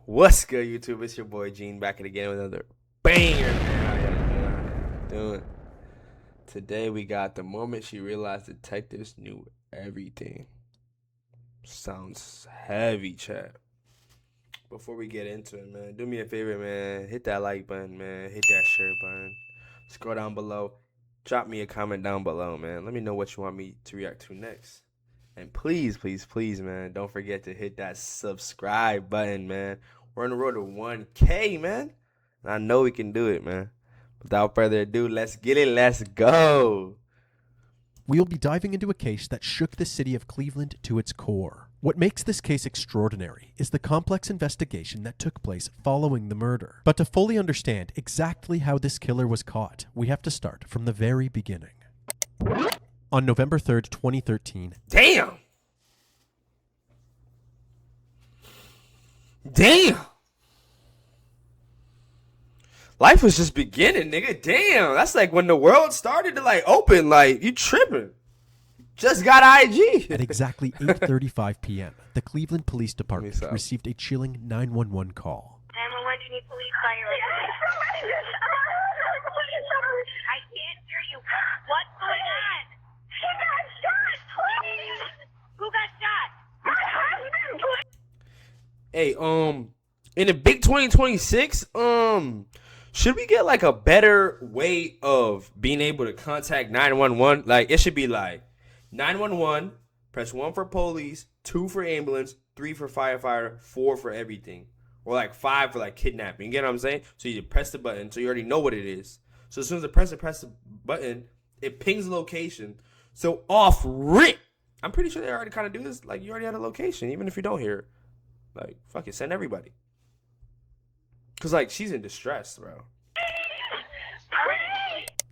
What's good, YouTube? It's your boy Gene back at again with another banger, man. Doing. Today we got the moment she realized detectives knew everything. Sounds heavy, chat. Before we get into it, man, do me a favor, man. Hit that like button, man. Hit that share button. Scroll down below. Drop me a comment down below, man. Let me know what you want me to react to next. And please, please, please, man, don't forget to hit that subscribe button, man. We're on the road to 1K, man. And I know we can do it, man. Without further ado, let's get it. Let's go. We'll be diving into a case that shook the city of Cleveland to its core. What makes this case extraordinary is the complex investigation that took place following the murder. But to fully understand exactly how this killer was caught, we have to start from the very beginning. On November 3rd, 2013. Damn. Damn. Life was just beginning, nigga. Damn. That's like when the world started to like open. Like, you tripping. Just got IG. At exactly 8:35 p.m., the Cleveland Police Department received a chilling 911 call. 911, do you need police fire? I can't hear you. What's going on? He got shot, please. Who got shot? My husband. Hey, in the big 2026, should we get like a better way of being able to contact 911? Like, it should be like 911, press 1 for police, 2 for ambulance, 3 for firefighter, 4 for everything. Or like 5 for like kidnapping. You get what I'm saying? So you press the button so you already know what it is. So as soon as press the button, it pings the location. So off rip. I'm pretty sure they already kind of do this. Like, you already had a location, even if you don't hear it. Like, fuck it, send everybody. Because, like, she's in distress, bro.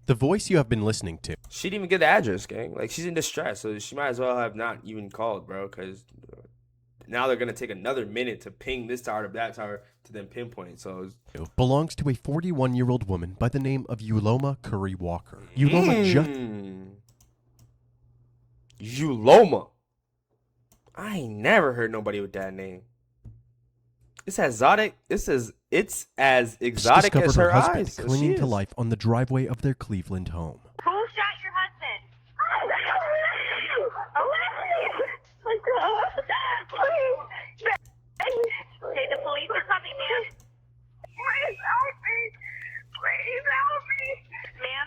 The voice you have been listening to. She didn't even get the address, gang. Like, she's in distress, so she might as well have not even called, bro. Because now they're going to take another minute to ping this tower to that tower to then pinpoint. So belongs to a 41-year-old woman by the name of Yuloma Curry Walker. Yuloma. I ain't never heard nobody with that name. It's as exotic. It's as exotic as her husband eyes. Clinging to life on the driveway of their Cleveland home. Who shot your husband? Okay, the police are coming, ma'am. Please help me. Please help me. Ma'am,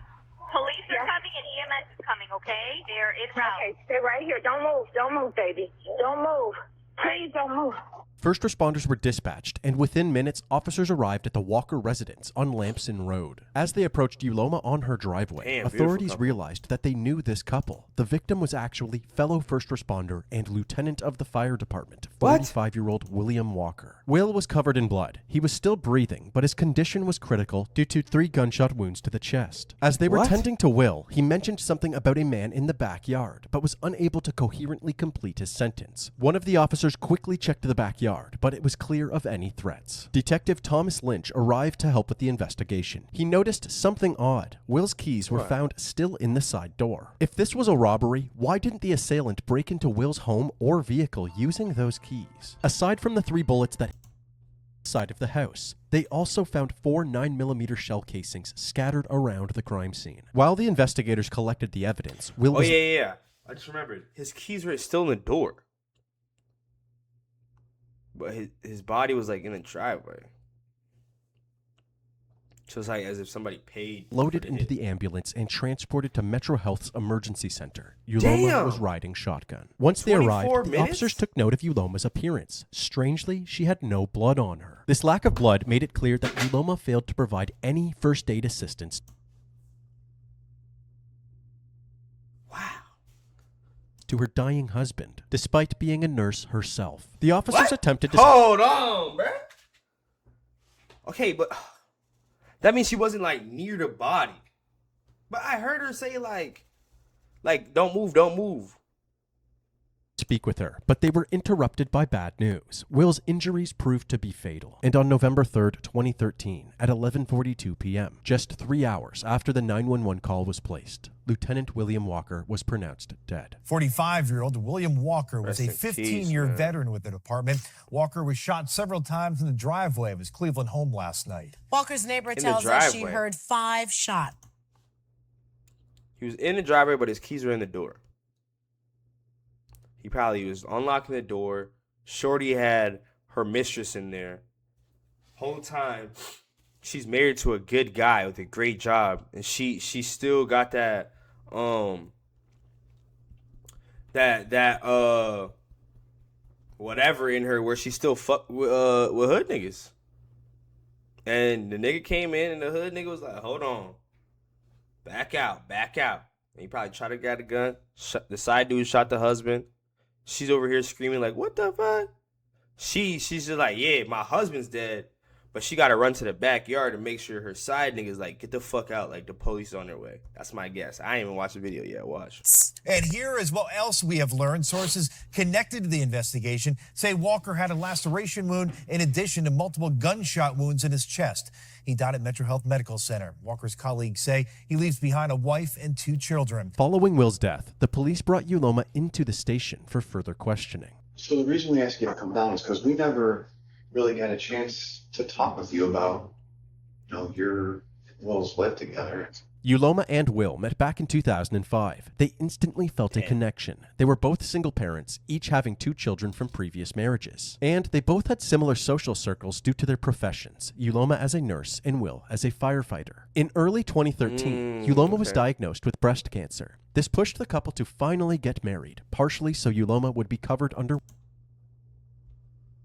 police are coming and EMS is coming, okay? They're en route. Okay, stay right here. Don't move. Don't move, baby. Don't move. Please don't move. First responders were dispatched, and within minutes, officers arrived at the Walker residence on Lampson Road. As they approached Yuloma on her driveway, authorities realized that they knew this couple. The victim was actually fellow first responder and lieutenant of the fire department, 45-year-old William Walker. Will was covered in blood. He was still breathing, but his condition was critical due to 3 gunshot wounds to the chest. As they were tending to Will, he mentioned something about a man in the backyard, but was unable to coherently complete his sentence. One of the officers quickly checked the backyard, but it was clear of any threats. Detective Thomas Lynch arrived to help with the investigation. He noticed something odd. Will's keys were found still in the side door. If this was a robbery, why didn't the assailant break into Will's home or vehicle using those keys? Aside from the 3 bullets that side of the house, they also found 4 9mm shell casings scattered around the crime scene. While the investigators collected the evidence, Will was... yeah. I just remembered. His keys were still in the door. But his body was like in the driveway. So it's like as if somebody paid. Loaded into the ambulance and transported to Metro Health's emergency center. Yuloma was riding shotgun. Once they arrived, the officers took note of Yuloma's appearance. Strangely, she had no blood on her. This lack of blood made it clear that Yuloma failed to provide any first aid assistance. To her dying husband, despite being a nurse herself. The officers attempted to... Hold on, bro. Okay, but that means she wasn't like near the body. But I heard her say like don't move, don't move. speak with her, but they were interrupted by bad news. Will's injuries proved to be fatal, and on November 3rd, 2013, at 11:42 p.m., just 3 hours after the 911 call was placed, Lieutenant William Walker was pronounced dead. 45-year-old William Walker was a Rest in 15-year peace, veteran with the department. Walker was shot several times in the driveway of his Cleveland home last night. Walker's neighbor the tells us she driveway. heard 5 shots. He was in the driveway, but his keys were in the door. He probably was unlocking the door. Shorty had her mistress in there. Whole time, she's married to a good guy with a great job, and she still got that whatever in her where she still fuck with hood niggas. And the nigga came in, and the hood nigga was like, "Hold on, back out." And he probably tried to get a gun. The side dude shot the husband. She's over here screaming like, "What the fuck?" She's just like, "Yeah, my husband's dead," but she got to run to the backyard to make sure her side niggas like, "Get the fuck out!" Like the police on their way. That's my guess. I ain't even watched the video yet. Watch. And here is what else we have learned. Sources connected to the investigation say Walker had a laceration wound in addition to multiple gunshot wounds in his chest. He died at Metro Health Medical Center. Walker's colleagues say he leaves behind a wife and 2 children. Following Will's death, the police brought Uloma into the station for further questioning. So the reason we asked you to come down is because we never really got a chance to talk with you about, your Will's life together. Uloma and Will met back in 2005. They instantly felt a connection. They were both single parents, each having 2 children from previous marriages. And they both had similar social circles due to their professions, Uloma as a nurse and Will as a firefighter. In early 2013, Uloma was diagnosed with breast cancer. This pushed the couple to finally get married, partially so Uloma would be covered under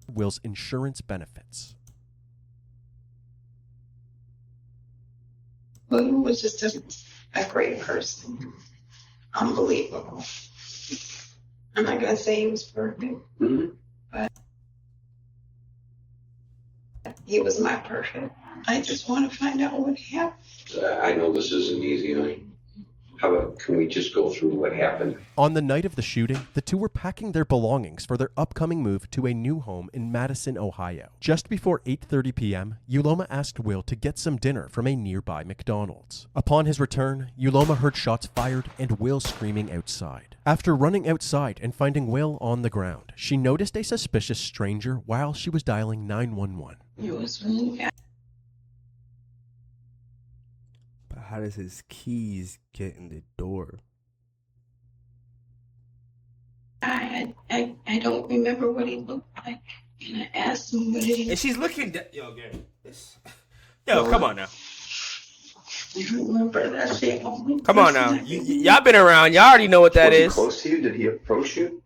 Will's insurance benefits. William was just a great person. Unbelievable. I'm not going to say he was perfect, but he was my perfect. I just want to find out what happened. I know this isn't easy, honey. How about, can we just go through what happened? On the night of the shooting, the two were packing their belongings for their upcoming move to a new home in Madison, Ohio. Just before 8:30 p.m., Uloma asked Will to get some dinner from a nearby McDonald's. Upon his return, Uloma heard shots fired and Will screaming outside. After running outside and finding Will on the ground, she noticed a suspicious stranger while she was dialing 911. It was really bad. But how does his keys get in the door? I don't remember what he looked like. And I asked him what he... And she's looking down. Yo, Gary. Yo, come on now. I don't remember. That's the only Come on now. person I remember. Y'all been around. Y'all already know what that Was he is. close to you? Did he approach you?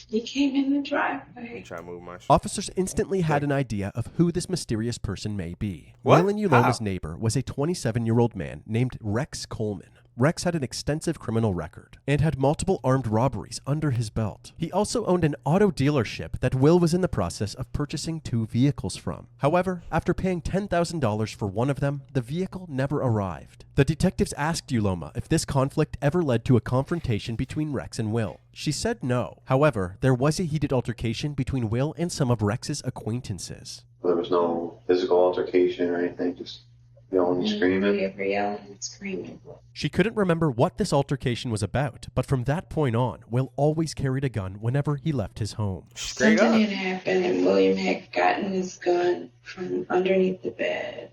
He came in the Let driveway. me try to move my shit. Officers instantly had an idea of who this mysterious person may be. What? Will and Uloma's How? neighbor was a 27-year-old man named Rex Coleman. Rex had an extensive criminal record and had multiple armed robberies under his belt. He also owned an auto dealership that Will was in the process of purchasing 2 vehicles from. However, after paying $10,000 for one of them, the vehicle never arrived. The detectives asked Uloma if this conflict ever led to a confrontation between Rex and Will. She said no. However, there was a heated altercation between Will and some of Rex's acquaintances. There was no physical altercation or anything, just yelling and screaming. We were yelling and screaming. She couldn't remember what this altercation was about, but from that point on, Will always carried a gun whenever he left his home. Straight Something up. had happened and William had gotten his gun from underneath the bed.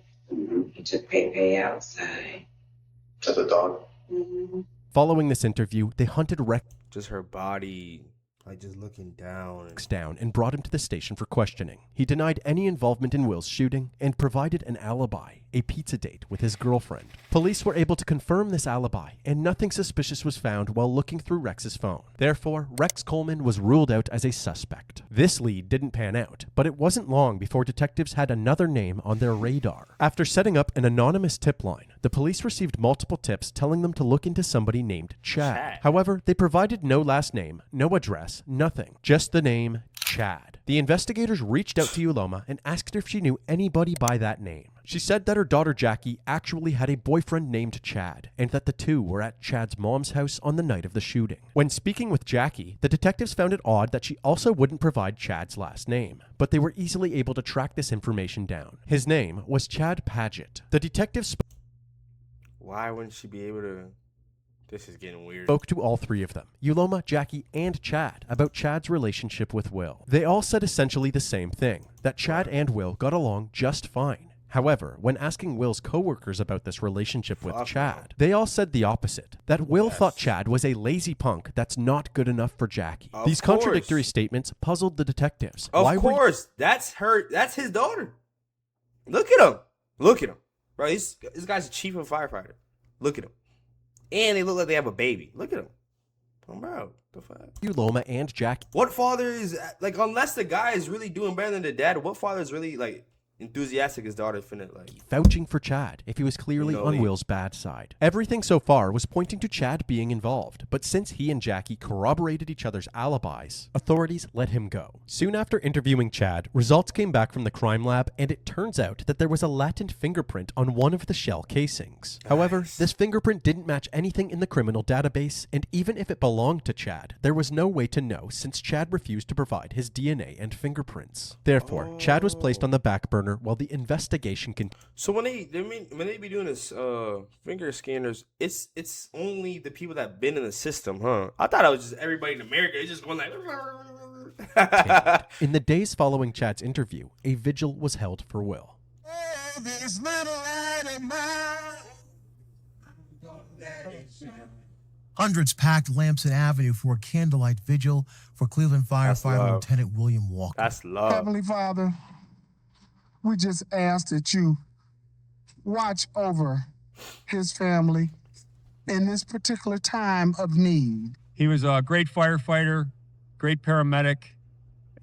He took Pepe outside. As a dog. Following this interview, they hunted Rex Just her body, like just looking down. down and brought him to the station for questioning. He denied any involvement in Will's shooting and provided an alibi, a pizza date with his girlfriend. Police were able to confirm this alibi, and nothing suspicious was found while looking through Rex's phone. Therefore, Rex Coleman was ruled out as a suspect. This lead didn't pan out, but it wasn't long before detectives had another name on their radar. After setting up an anonymous tip line, the police received multiple tips telling them to look into somebody named Chad. Chad. However, they provided no last name, no address, nothing, just the name Chad. The investigators reached out to Uloma and asked her if she knew anybody by that name. She said that her daughter Jackie actually had a boyfriend named Chad, and that the two were at Chad's mom's house on the night of the shooting. When speaking with Jackie, the detectives found it odd that she also wouldn't provide Chad's last name, but they were easily able to track this information down. His name was Chad Paget. The detectives Why wouldn't she be able to? This is getting weird. Spoke to all three of them, Uloma, Jackie, and Chad, about Chad's relationship with Will. They all said essentially the same thing, that Chad and Will got along just fine. However, when asking Will's co-workers about this relationship with Chad, they all said the opposite, that Will thought Chad was a lazy punk that's not good enough for Jackie. These contradictory statements puzzled the detectives. Of course, that's his daughter. Look at him. Look at him. Bro, this guy's a chief of firefighter. Look at him. And they look like they have a baby. Look at him. Oh, bro, the fuck? Uloma and Jackie. What father is, like, unless the guy is really doing better than the dad, what father is really, like, enthusiastic his daughter finna, like, vouching for Chad if he was clearly on Will's bad side. Everything so far was pointing to Chad being involved, but since he and Jackie corroborated each other's alibis, authorities let him go. Soon after interviewing Chad, results came back from the crime lab, and it turns out that there was a latent fingerprint on one of the shell casings. However, this fingerprint didn't match anything in the criminal database, and even if it belonged to Chad, there was no way to know since Chad refused to provide his DNA and fingerprints. Therefore, Chad was placed on the back burner while the investigation continued. So when they be doing this finger scanners, it's only the people that been in the system, huh? I thought it was just everybody in America. It's just going like. In the days following Chad's interview, a vigil was held for Will. Hundreds packed Lamson Avenue for a candlelight vigil for Cleveland firefighter Lieutenant William Walker. That's love. Heavenly Father, we just ask that you watch over his family in this particular time of need. He was a great firefighter, great paramedic.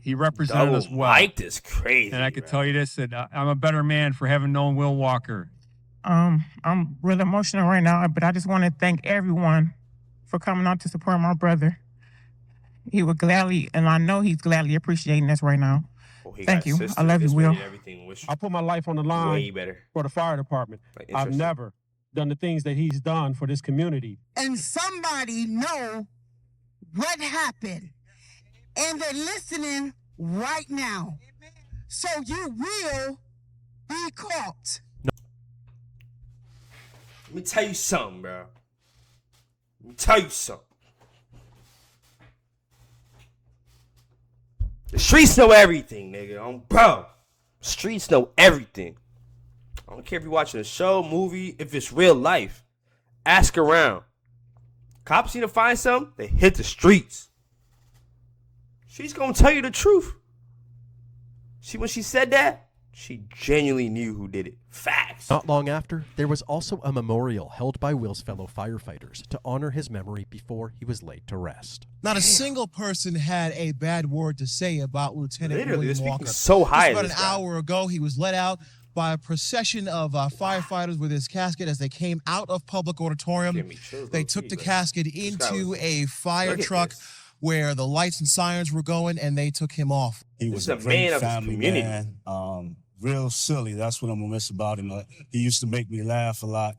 He represented us well. Mike is crazy. And I could tell you this, that I'm a better man for having known Will Walker. I'm really emotional right now, but I just want to thank everyone for coming out to support my brother. He would gladly, and I know he's gladly appreciating this right now. Thank you. I love you, Will. I put my life on the line for the fire department. I've never done the things that he's done for this community. And somebody know what happened. And they're listening right now. So you will be caught. Let me tell you something, bro. Let me tell you something. The streets know everything, nigga. Bro, streets know everything. I don't care if you're watching a show, movie, if it's real life. Ask around. Cops need to find something, they hit the streets. She's gonna tell you the truth. When she said that, she genuinely knew who did it. Facts. Not long after, there was also a memorial held by Will's fellow firefighters to honor his memory before he was laid to rest. Not a single person had a bad word to say about Lieutenant William Walker. So high. Just about an hour ago, he was let out by a procession of firefighters with his casket as they came out of public auditorium. They took the casket into a fire truck where the lights and sirens were going, and they took him off. He was a great family man, real silly. That's what I'm gonna miss about him. He used to make me laugh a lot.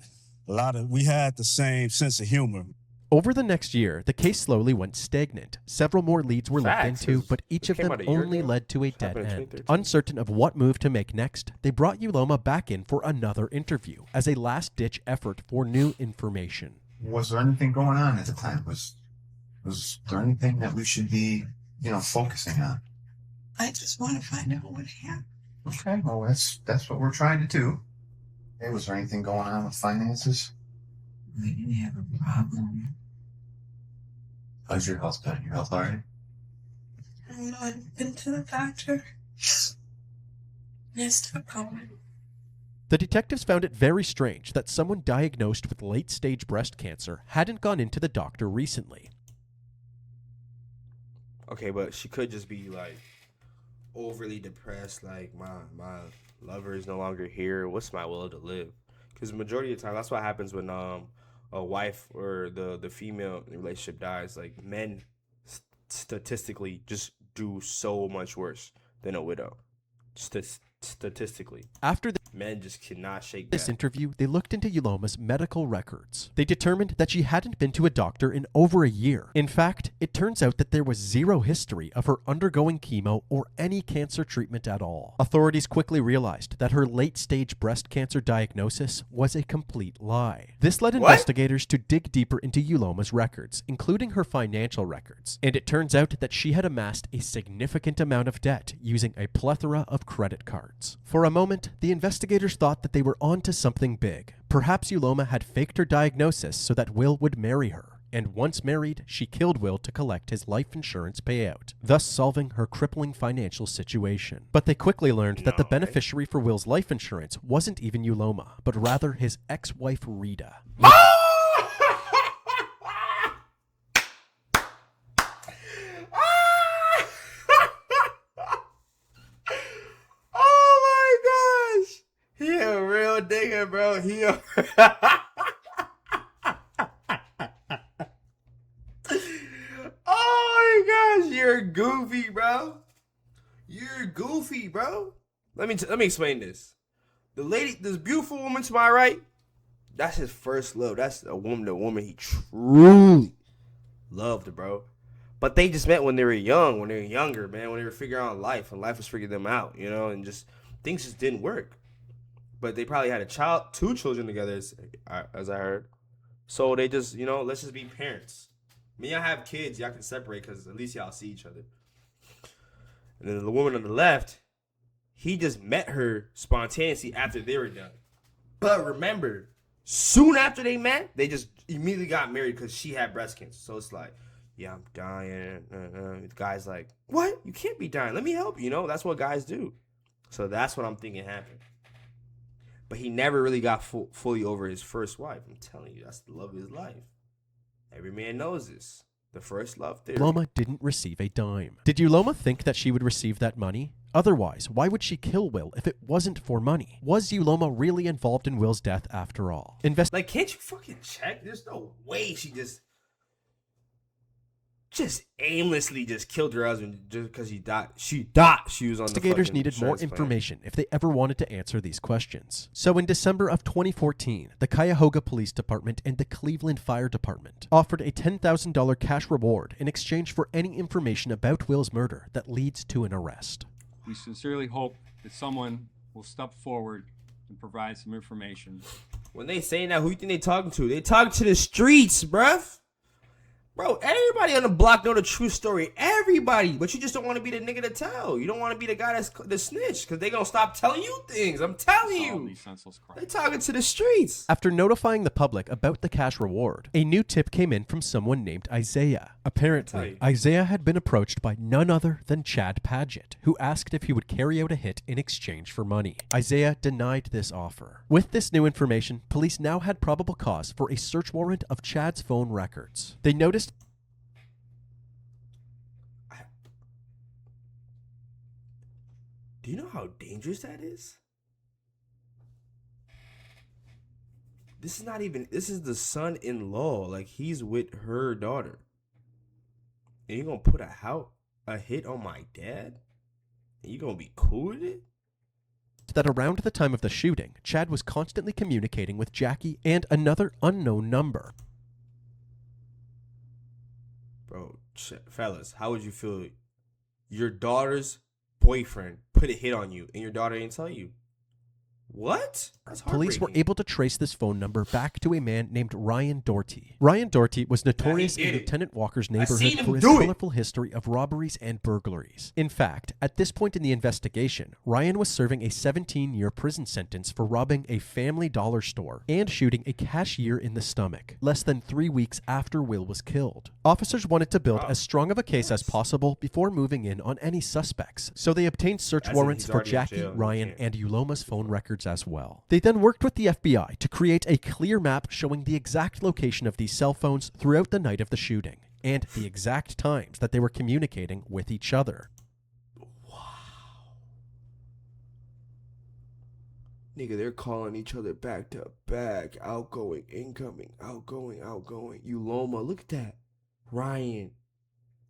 We had the same sense of humor. Over the next year, the case slowly went stagnant. Several more leads were looked into, but each of them only led to a dead end. Uncertain of what move to make next, they brought Uloma back in for another interview as a last-ditch effort for new information. Was there anything going on at the time? Was there anything that we should be, focusing on? I just want to find out what happened. Okay, well, that's what we're trying to do. Hey, was there anything going on with finances? We didn't have a problem. How's your health been? Your health all right? I don't know. I've been to the doctor. It's still going. The detectives found it very strange that someone diagnosed with late-stage breast cancer hadn't gone into the doctor recently. Okay, but she could just be like overly depressed, like my lover is no longer here. What's my will to live? Because the majority of the time, that's what happens when a wife or the female in the relationship dies. Like men statistically just do so much worse than a widow. Statistically. After men just cannot shake this that. interview, they looked into Yuloma's medical records. They determined that she hadn't been to a doctor in over a year. In fact, it turns out that there was zero history of her undergoing chemo or any cancer treatment at all. Authorities quickly realized that her late-stage breast cancer diagnosis was a complete lie. This led investigators to dig deeper into Yuloma's records, including her financial records. And it turns out that she had amassed a significant amount of debt using a plethora of credit cards. For a moment, the investigators thought that they were onto something big. Perhaps Yuloma had faked her diagnosis so that Will would marry her, and once married, she killed Will to collect his life insurance payout, thus solving her crippling financial situation. But they quickly learned that the beneficiary for Will's life insurance wasn't even Yuloma, but rather his ex-wife Rita. He a real nigga, bro. He a... Oh my gosh, you're goofy, bro. You're goofy, bro. Let me explain this. The lady, this beautiful woman to my right, that's his first love. That's the woman he truly loved, bro. But they just met when they were young, when they were younger, man, when they were figuring out life, and life was figuring them out, you know, and just things just didn't work. But they probably had two children together, as I heard. So they just, you know, let's just be parents. When y'all have kids, y'all can separate because at least y'all see each other. And then the woman on the left, he just met her spontaneously after they were done. But remember, soon after they met, they just immediately got married because she had breast cancer. So it's like, yeah, I'm dying. The guy's like, what? You can't be dying. Let me help you. You know, that's what guys do. So that's what I'm thinking happened. But he never really got fully over his first wife. I'm telling you, that's the love of his life. Every man knows this. The first love theory. Yuloma didn't receive a dime. Did Yuloma think that she would receive that money? Otherwise, why would she kill Will if it wasn't for money? Was Yuloma really involved in Will's death after all? Like, can't you fucking check? There's no way she just aimlessly just killed her husband just because he died. She was on the Investigators needed more information if they ever wanted to answer these questions. So in December of 2014, the Cuyahoga Police Department and the Cleveland Fire Department offered a $10,000 cash reward in exchange for any information about Will's murder that leads to an arrest. We sincerely hope that someone will step forward and provide some information. When they saying that, who you think they talking to? They talking to the streets, bruv. Bro, everybody on the block know the true story. Everybody. But you just don't want to be the nigga to tell. You don't want to be the guy that's the snitch. Because they going to stop telling you things. I'm telling you. They talking to the streets. After notifying the public about the cash reward, a new tip came in from someone named Isaiah. Apparently, Isaiah had been approached by none other than Chad Padgett, who asked if he would carry out a hit in exchange for money. Isaiah denied this offer. With this new information, police now had probable cause for a search warrant of Chad's phone records. They noticed Do you know how dangerous that is? This is the son-in-law. Like, he's with her daughter. And you're going to put a hit on my dad? And you're going to be cool with it? That around the time of the shooting, Chad was constantly communicating with Jackie and another unknown number. Bro, fellas, how would you feel your daughter's boyfriend put a hit on you and your daughter didn't tell you? What? That's Police were able to trace this phone number back to a man named Ryan Doherty. Ryan Doherty was notorious in Lieutenant Walker's neighborhood for his colorful history of robberies and burglaries. In fact, at this point in the investigation, Ryan was serving a 17-year prison sentence for robbing a Family Dollar store and shooting a cashier in the stomach, less than 3 weeks after Will was killed. Officers wanted to build as strong of a case as possible before moving in on any suspects, so they obtained search warrants for Jackie, Ryan, and Yuloma's phone records as well. They then worked with the FBI to create a clear map showing the exact location of these cell phones throughout the night of the shooting, and the exact times that they were communicating with each other. Nigga, they're calling each other back to back. Outgoing, incoming, outgoing, outgoing. Yuloma, look at that. Ryan.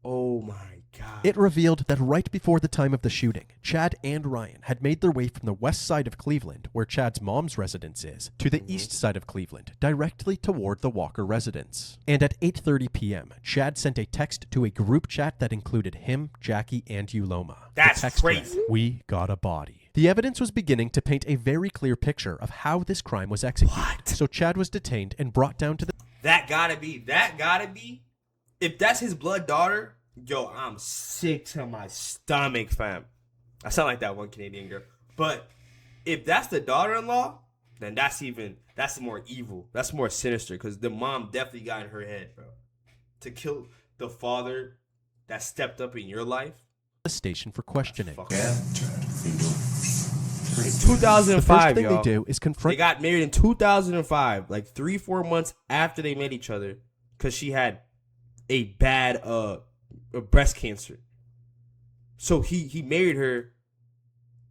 Oh my God. It revealed that right before the time of the shooting, Chad and Ryan had made their way from the west side of Cleveland, where Chad's mom's residence is, to the east side of Cleveland, directly toward the Walker residence. And at 8:30 p.m., Chad sent a text to a group chat that included him, Jackie, and Uloma. That's the text crazy. read, "We got a body." The evidence was beginning to paint a very clear picture of how this crime was executed. What? So Chad was detained and brought down to the... That gotta be. If that's his blood daughter, yo, I'm sick to my stomach, fam. I sound like that one Canadian girl. But if that's the daughter-in-law, then that's more evil. That's more sinister, because the mom definitely got in her head, bro. To kill the father that stepped up in your life. the station for questioning. In 2005, the first thing y'all, they do is confront... They got married in 2005, like 3-4 months after they met each other, because she had a bad breast cancer. So he married her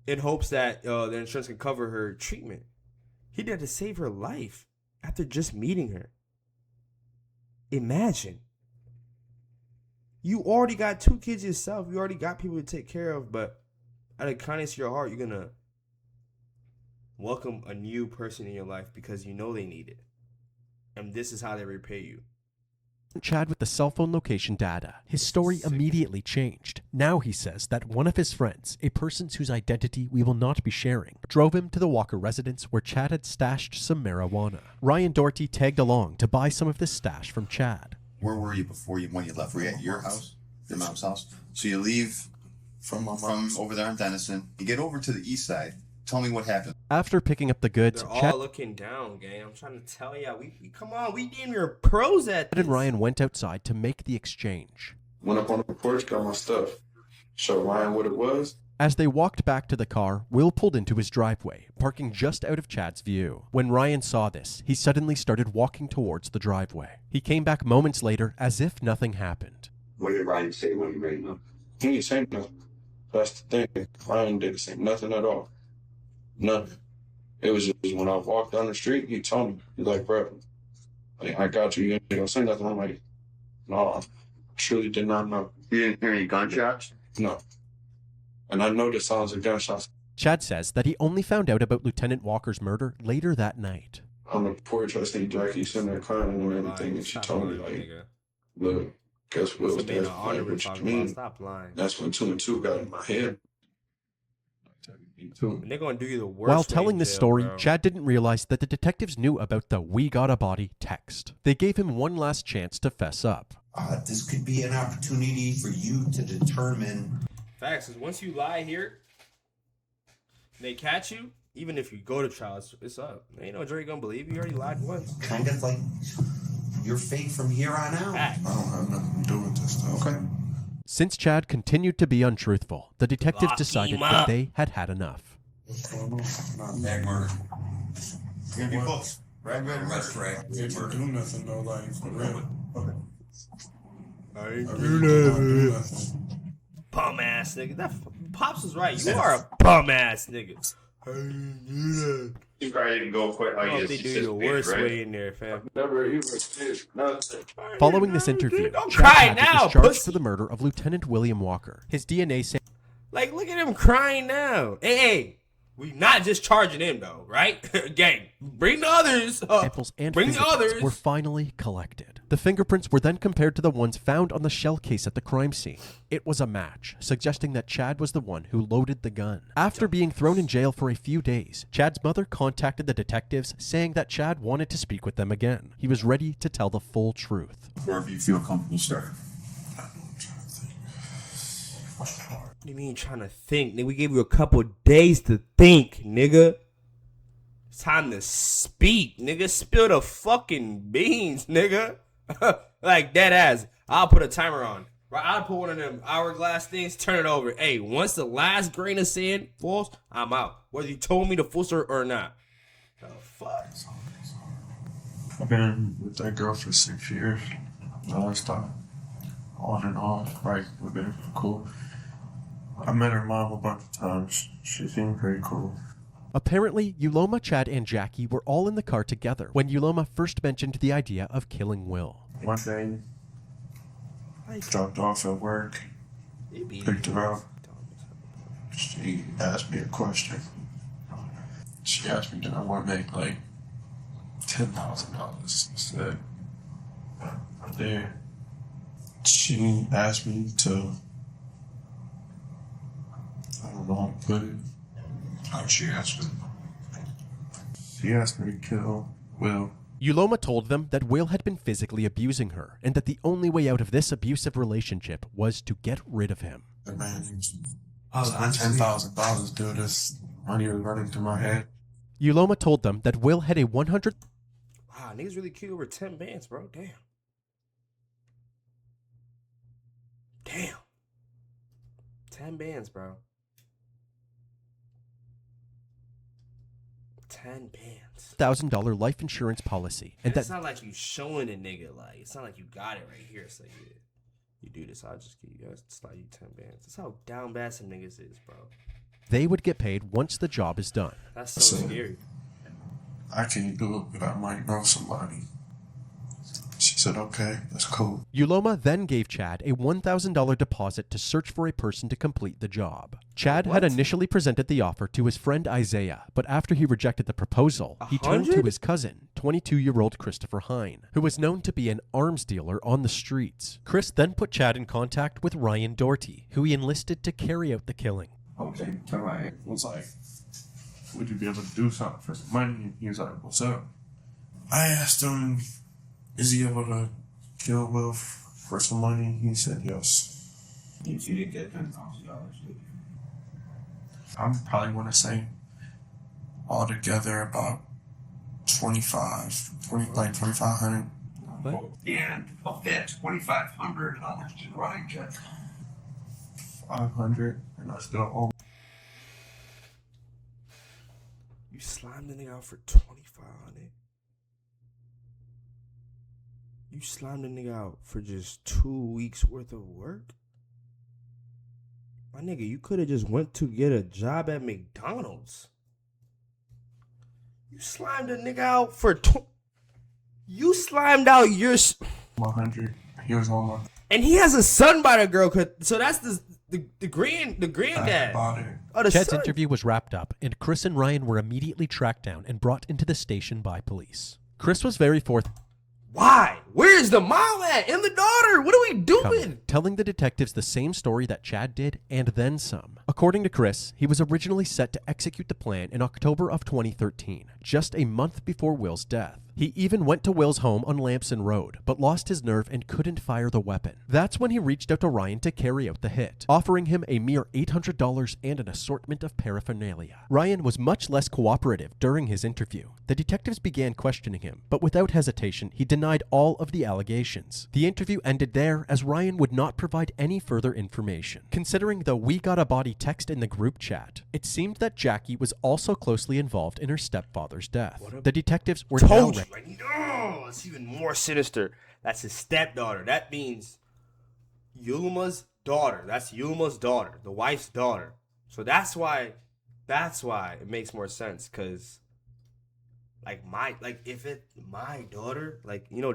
in hopes that the insurance can cover her treatment. He did to save her life after just meeting her. Imagine. You already got 2 kids yourself. You already got people to take care of, but out of the kindness of your heart, you're going to welcome a new person in your life because you know they need it. And this is how they repay you. Chad with the cell phone location data. His story immediately changed. Now he says that one of his friends, a person whose identity we will not be sharing, drove him to the Walker residence where Chad had stashed some marijuana. Ryan Doherty tagged along to buy some of this stash from Chad. Where were you when you left? Were you at your house? Your mom's house? So you leave from over there in Denison. You get over to the east side. Tell me what happened. After picking up the goods, They're Chad all looking down, gang. I'm trying to tell ya. We come on. We damn near pros at this. and Ryan went outside to make the exchange. Went up on the porch, got my stuff. Showed Ryan what it was. As they walked back to the car, Will pulled into his driveway, parking just out of Chad's view. When Ryan saw this, he suddenly started walking towards the driveway. He came back moments later as if nothing happened. What did Ryan say when he ran up? He didn't say nothing. That's the thing. Ryan didn't say nothing at all. Nothing. It was just when I walked down the street, he told me, he's like, bro, like, I got you. You ain't gonna say nothing. I'm like, no, I truly did not know. You didn't hear any gunshots? No. And I know the sounds of gunshots. Chad says that he only found out about Lieutenant Walker's murder later that night. On the porch, I see Jackie sitting there crying and everything, and she told me, like, look, guess what was that? Like, what you mean? Stop lying. That's when 2 and 2 got in my head. And they're gonna do you the worst. While way telling in this jail, story, bro. Chad didn't realize that the detectives knew about the "We Got a Body" text. They gave him one last chance to fess up. This could be an opportunity for you to determine. Facts is once you lie here, they catch you. Even if you go to trial, it's up. Ain't no jury gonna believe you. You already lied once. Kind of like your fate from here on out. I don't have nothing to do with this stuff. Okay. Since Chad continued to be untruthful, the detectives Lock decided him that up. they had had enough. Bag murder. Give me books. Right, arrest, right. You didn't do nothing, though, like, for real. Okay. I ain't I really did not do nothing. Bum ass nigga. That Pops was right. You are a bum ass nigga. I ain't do that. You probably didn't go quite how I you don't think do the worst way in there, fam. Never even did nothing. Following this interview, Don't Chad cry Patrick now, was charged pussy. for the murder of Lieutenant William Walker. His DNA sample Like, look at him crying now. Hey, we not just charging him though, right? Gang, bring the others. samples and Bring the fingerprints others. were finally collected. The fingerprints were then compared to the ones found on the shell case at the crime scene. It was a match, suggesting that Chad was the one who loaded the gun. After being thrown in jail for a few days, Chad's mother contacted the detectives, saying that Chad wanted to speak with them again. He was ready to tell the full truth. Wherever you feel comfortable starting. What do you mean trying to think? Nigga, we gave you a couple days to think, nigga. It's time to speak, nigga. Spill the fucking beans, nigga. Like dead ass. I'll put a timer on. Right, I'll put one of them hourglass things, turn it over. Hey, once the last grain of sand falls, I'm out. Whether you told me to full or not. The fuck? I've been with that girl for 6 years. Non-stop. On and off. Like, we've been cool. I met her mom a bunch of times. She seemed pretty cool. Apparently, Uloma, Chad, and Jackie were all in the car together when Uloma first mentioned the idea of killing Will. One day, Dropped off at work. Picked her up. She asked me a question. She asked me, did I want to make like $10,000? I said, yeah. She asked me to, I don't know how to put it. How she asked me? She asked me to kill Will. Yuloma told them that Will had been physically abusing her and that the only way out of this abusive relationship was to get rid of him. The man was on $10,000, dude. This money was running through my head. Yuloma told them that Will had a 100. Wow, niggas really killed over 10 bands, bro. Damn. Damn. 10 bands, bro. 10 bands. $1,000 life insurance policy, and it's not like you showing a nigga, like it's not like you got it right here. So yeah, you do this, I'll just give you guys slide you 10 bands. That's how down bad some niggas is, bro. They would get paid once the job is done. That's so scary. I can't do it, but I might know somebody. She said, okay, that's cool. Yuloma then gave Chad a $1,000 deposit to search for a person to complete the job. Chad had initially presented the offer to his friend Isaiah, but after he rejected the proposal, he turned to his cousin, 22-year-old Christopher Hine, who was known to be an arms dealer on the streets. Chris then put Chad in contact with Ryan Doherty, who he enlisted to carry out the killing. Okay, Ryan was like, would you be able to do something for some money? He was like, what's up? I asked him, is he able to kill Will for some money? He said yes. If you didn't get $10,000, I'm probably want to say altogether about 2,500. And of that $2,500, how much did Ryan get? 500, and I still owe. You slimed the nigga out for 2,500. You slimed the nigga out for just 2 weeks worth of work? My nigga, you could have just went to get a job at McDonald's. You slimed a nigga out for you slimed out your 100. He was on my. And he has a son by the girl, so that's the granddad. Oh, Chad's son. interview was wrapped up, and Chris and Ryan were immediately tracked down and brought into the station by police. Chris was very forthcoming. Why? Where's the mom at? And the daughter? What are we doing? Telling the detectives the same story that Chad did, and then some. According to Chris, he was originally set to execute the plan in October of 2013, just a month before Will's death. He even went to Will's home on Lampson Road, but lost his nerve and couldn't fire the weapon. That's when he reached out to Ryan to carry out the hit, offering him a mere $800 and an assortment of paraphernalia. Ryan was much less cooperative during his interview. The detectives began questioning him, but without hesitation, he denied all of the allegations. The interview ended there as Ryan would not provide any further information. Considering the "we got a body" text in the group chat, it seemed that Jackie was also closely involved in her stepfather's death. The detectives were now ready. No, it's even more sinister. That's his stepdaughter. That means Yuloma's daughter. That's Yuloma's daughter, the wife's daughter. So that's why it makes more sense, because if my daughter,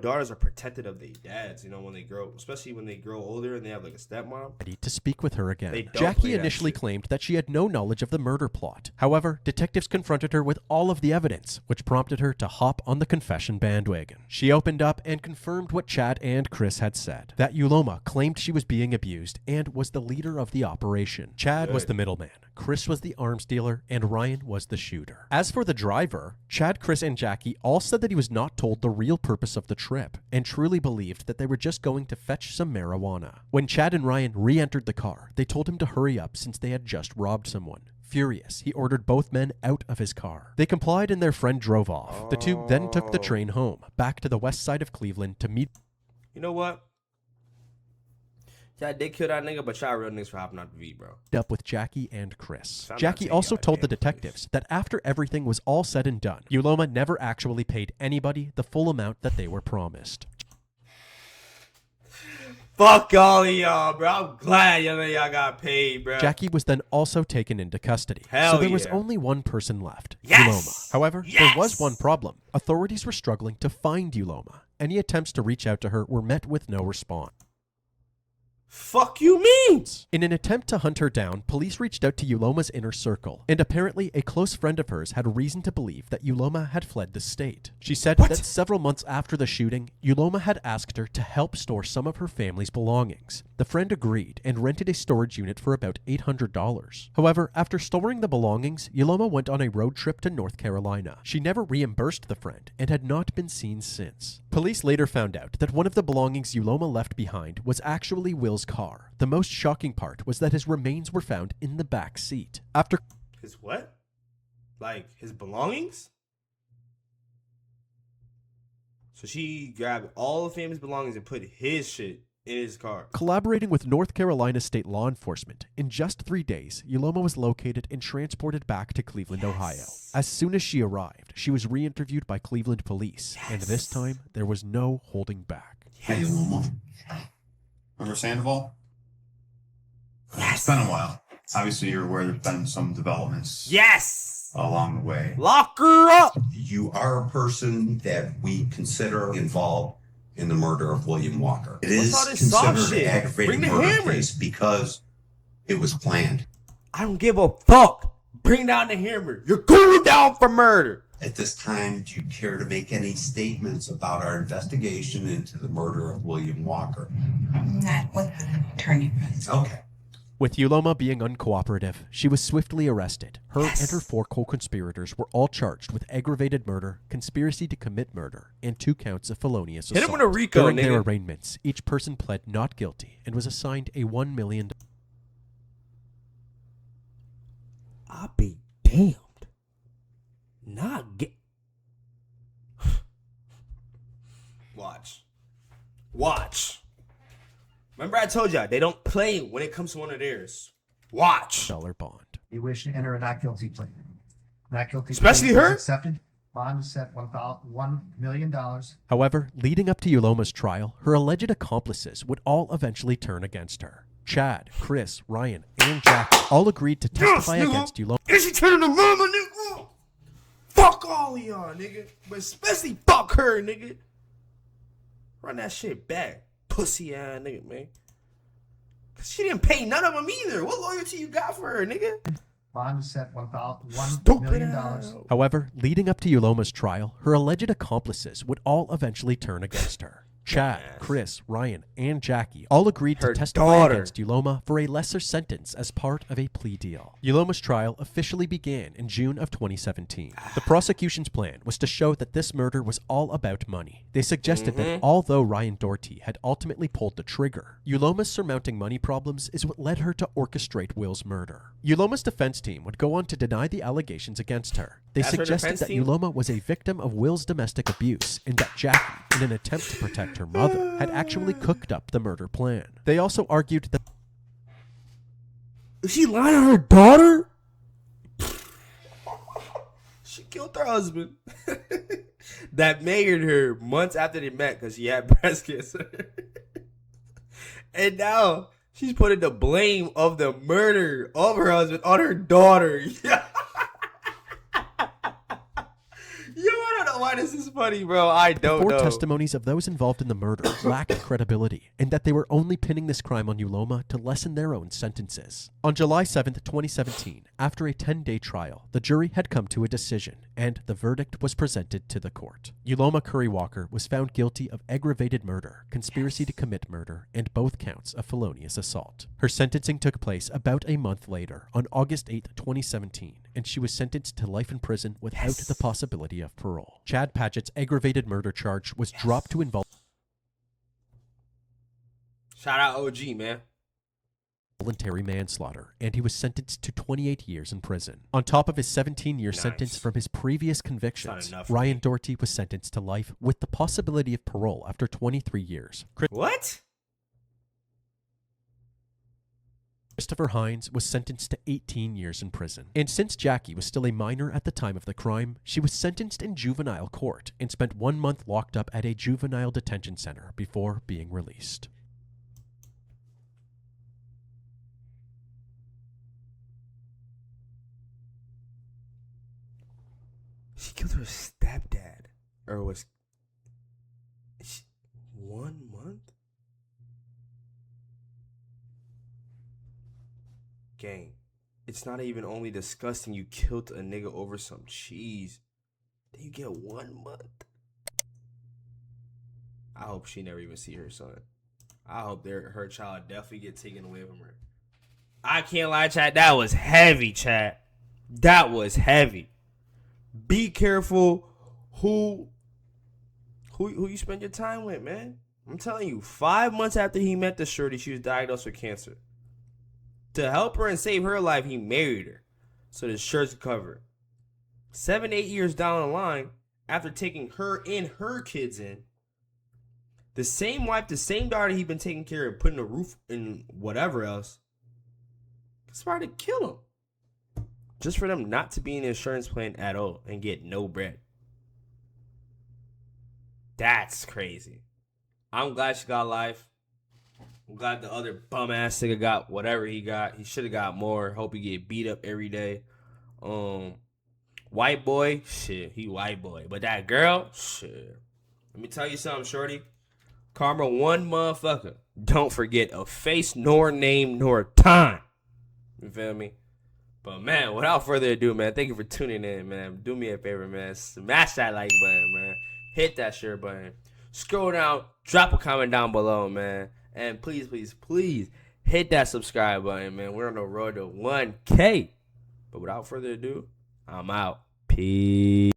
daughters are protected of their dads, when they grow, especially when they grow older and they have like a stepmom. Ready to speak with her again. They don't Jackie play that initially shit. claimed that she had no knowledge of the murder plot. However, detectives confronted her with all of the evidence, which prompted her to hop on the confession bandwagon. She opened up and confirmed what Chad and Chris had said, that Yuloma claimed she was being abused and was the leader of the operation. Chad was the middleman, Chris was the arms dealer, and Ryan was the shooter. As for the driver, Chad, Chris, and Jackie all said that he was not told the real purpose of the trip and truly believed that they were just going to fetch some marijuana. When Chad and Ryan re-entered the car, they told him to hurry up since they had just robbed someone. Furious, he ordered both men out of his car. They complied and their friend drove off. The two then took the train home, back to the west side of Cleveland to meet. You know what? Y'all did kill that nigga, but y'all real niggas for hopping out the V, bro. Up with Jackie and Chris. I'm not Jackie taking also y'all told the damn detectives that after everything was all said and done, Yuloma never actually paid anybody the full amount that they were promised. Fuck all of y'all, bro. I'm glad y'all got paid, bro. Jackie was then also taken into custody. Hell so there was yeah. only one person left, Yes! Yuloma. However, there was one problem. Authorities were struggling to find Yuloma. Any attempts to reach out to her were met with no response. Fuck you mean? In an attempt to hunt her down, police reached out to Yuloma's inner circle, and apparently a close friend of hers had reason to believe that Yuloma had fled the state. She said that several months after the shooting, Yuloma had asked her to help store some of her family's belongings. The friend agreed and rented a storage unit for about $800. However, after storing the belongings, Yuloma went on a road trip to North Carolina. She never reimbursed the friend and had not been seen since. Police later found out that one of the belongings Yuloma left behind was actually Will's car. The most shocking part was that his remains were found in the back seat. After His what? Like his belongings? So she grabbed all the family's belongings and put his shit in his car. collaborating with North Carolina state law enforcement, in just 3 days, Yuloma was located and transported back to Cleveland, Ohio. As soon as she arrived, she was re-interviewed by Cleveland police, and this time, there was no holding back. Hey, Yuloma. Remember Sandoval? It's been a while. Obviously, you're aware there's been some developments. Yes! Along the way. Lock her up! You are a person that we consider involved in the murder of William Walker. It is all this soft considered shit? an aggravated Bring the murder hammer. case because it was planned. I don't give a fuck. Bring down the hammer. You're going down for murder. At this time, do you care to make any statements about our investigation into the murder of William Walker? Not with an attorney. Okay. With Yuloma being uncooperative, she was swiftly arrested. Her and her 4 co-conspirators were all charged with aggravated murder, conspiracy to commit murder, and 2 counts of felonious assault. Hit him with a RICO, During their nigga. arraignments, each person pled not guilty and was assigned a $1 million. I'll be damned. Not get. Watch. Remember I told y'all, they don't play when it comes to one of theirs. Watch. Dollar bond. You wish to enter a not guilty plea. Not guilty Especially plea is her? accepted. Bond is set $1 million. However, leading up to Yuloma's trial, her alleged accomplices would all eventually turn against her. Chad, Chris, Ryan, and Jack all agreed to testify nigga. against Yuloma. Is she turning to mama, nigga? Fuck all of y'all, nigga. But especially fuck her, nigga. Run that shit back. Pussy ass nigga, man. Cause she didn't pay none of them either. What loyalty you got for her, nigga? Bond is set $1 million. However, leading up to Yuloma's trial, her alleged accomplices would all eventually turn against her. Chad, Chris, Ryan, and Jackie all agreed to testify against Yuloma for a lesser sentence as part of a plea deal. Yuloma's trial officially began in June of 2017. The prosecution's plan was to show that this murder was all about money. They suggested that although Ryan Doherty had ultimately pulled the trigger, Yuloma's surmounting money problems is what led her to orchestrate Will's murder. Yuloma's defense team would go on to deny the allegations against her. They That's her suggested defense that team? Yuloma was a victim of Will's domestic abuse and that Jackie, in an attempt to protect her mother, had actually cooked up the murder plan. They also argued that Is she lying on her daughter? She killed her husband. That married her months after they met because she had breast cancer. And now she's putting the blame of the murder of her husband on her daughter. Yo, I don't know why this is funny, bro. I don't four know. testimonies of those involved in the murder lacked credibility, and that they were only pinning this crime on Yuloma to lessen their own sentences. On July 7th, 2017, after a 10-day trial, the jury had come to a decision, and the verdict was presented to the court. Yuloma Curry Walker was found guilty of aggravated murder, conspiracy to commit murder, and both counts of felonious assault. Her sentencing took place about a month later, on August 8th, 2017, and she was sentenced to life in prison without the possibility of parole. Chad Padgett's aggravated murder charge was dropped to involve Shout out OG, man. voluntary manslaughter, and he was sentenced to 28 years in prison. On top of his 17-year sentence from his previous convictions, enough for Ryan Doherty was sentenced to life with the possibility of parole after 23 years. What? Christopher Hines was sentenced to 18 years in prison. And since Jackie was still a minor at the time of the crime, she was sentenced in juvenile court and spent 1 month locked up at a juvenile detention center before being released. She killed her stepdad. Or was... 1 month? gang, it's not even only disgusting you killed a nigga over some cheese. Then you get 1 month. I hope she never even see her son. I hope her child definitely get taken away from her. I can't lie, chat. That was heavy, chat. That was heavy. Be careful who you spend your time with, man. I'm telling you, 5 months after he met the shorty, she was diagnosed with cancer. To help her and save her life, he married her so the shirts could cover her. 7, 8 years down the line, after taking her and her kids in, the same wife, the same daughter he'd been taking care of, putting a roof and whatever else, decided to kill him. Just for them not to be in the insurance plan at all and get no bread. That's crazy. I'm glad she got life. I'm glad the other bum ass nigga got whatever he got. He should have got more. Hope he get beat up every day. White boy, shit, he white boy. But that girl, shit. Let me tell you something, shorty. Karma, one motherfucker. Don't forget a face, nor name, nor time. You feel me? But man, without further ado, man, thank you for tuning in, man. Do me a favor, man. Smash that like button, man. Hit that share button. Scroll down, drop a comment down below, man. And please, please, please hit that subscribe button, man. We're on the road to 1K. But without further ado, I'm out. Peace.